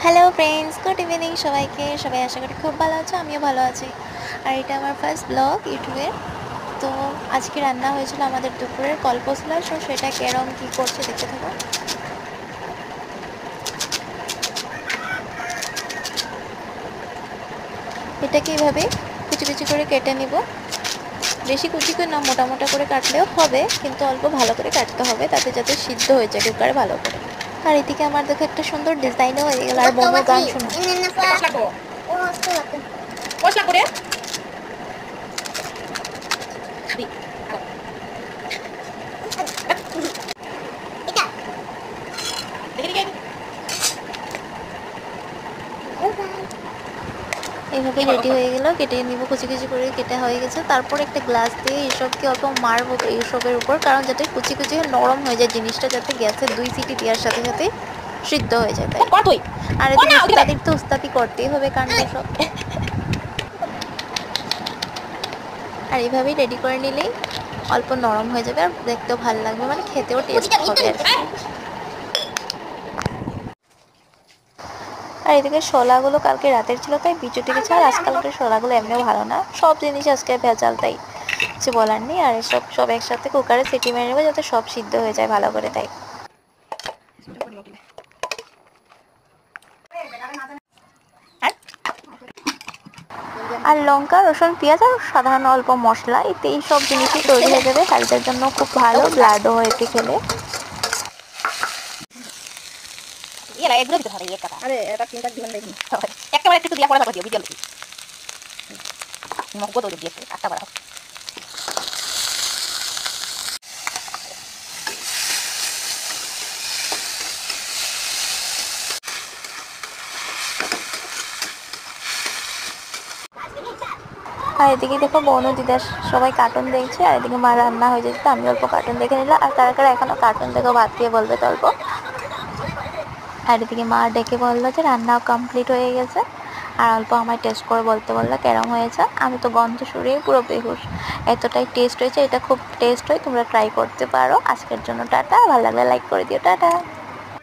Hello friends, good evening সবাইকে। সবাই আশা করি খুব ভালো আছো, আমিও ভালো আছি। আর এটা আমার ফার্স্ট ব্লগ ইউটিউবের। তো আজকে রান্না হয়েছিল আমাদের দুপুরের কল্পসলা, সো সেটা কেরম কী করছে দেখতে থাকো। এটাকে এইভাবে কুচি কুচি করে কেটে নিব। বেশি কুচি করে না, মোটা মোটা করে কাটলেও হবে, কিন্তু অল্প ভালো করে কাটতে হবে, তাতে যাতে সিদ্ধ হয়ে যায় কুকারে ভালো করে। আর এদিকে আমার দেখো একটা সুন্দর ডিজাইনও হয়ে গেল। আর বোনও গান শুনো। এইভাবে রেডি হয়ে গেল, কেটে নিব। কুচি কুচি করে কেটে হয়ে গেছে। তারপর একটা গ্লাস দিয়ে এইসবকে অল্প মারবো এইসবের উপর, কারণ যাতে কুচি কুচি হয়ে নরম হয়ে যায় জিনিসটা, যাতে গ্যাসে 2 সিটি দেওয়ার সাথে সাথে সিদ্ধ হয়ে যায়। তাই আর এদিকে উস্তাদির তো উস্তাদি করতেই হবে কাণ্ড সব। আর এইভাবেই রেডি করে নিলেই অল্প নরম হয়ে যাবে, আর দেখতেও ভালো লাগবে, মানে খেতেও টেস্ট হবে আর কি। আর এদিকে শোলাগুলো কালকে রাতের ছিল, তাই বিচুটি গেছে। আর আজকালকার শোলাগুলো এমনিও ভালো না, সব জিনিস আজকে ভেজাল, তাই কিছু বলার নেই। আর এসব সব একসাথে কুকারে সিটি মেরে নেবে, যাতে সব সিদ্ধ হয়ে যায় ভালো করে। তাই আর লঙ্কা, রসুন, পেঁয়াজ আর সাধারণ অল্প মশলা, এতে এই সব জিনিসই তৈরি হয়ে যাবে। হেলথের জন্য খুব ভালো, ব্লাডও হয়েছে খেলে। এগুলো দিতে হবে, আরে এটা তিনটা দিবেন দেখুন একেবারে একটু দিয়া পড়া দিও ভিডিও লিখি মগো দই দিয়েছে আটা বাড়াও। আর এদিকে দেখো বোন ও দিদা সবাই কার্টুন দেখছে, আর এদিকে মা রান্না হয়ে যেত, আমি অল্প কার্টুন দেখে নিলাম। আর কারা কারা এখনো কার্টুন দেখো ভাত খেয়ে বলবে তো অল্প। আর এদিকে মা ডেকে বললো যে রান্নাও কমপ্লিট হয়ে গেছে, আর অল্প আমায় টেস্ট করে বলতে বললো কেরম হয়েছে। আমি তো গন্ধ শুনেই পুরো বেহুশ, এতটাই টেস্ট হয়েছে। এটা খুব টেস্ট হয়, তোমরা ট্রাই করতে পারো। আজকের জন্য টাটা, ভালো লাগলে লাইক করে দিও, টাটা।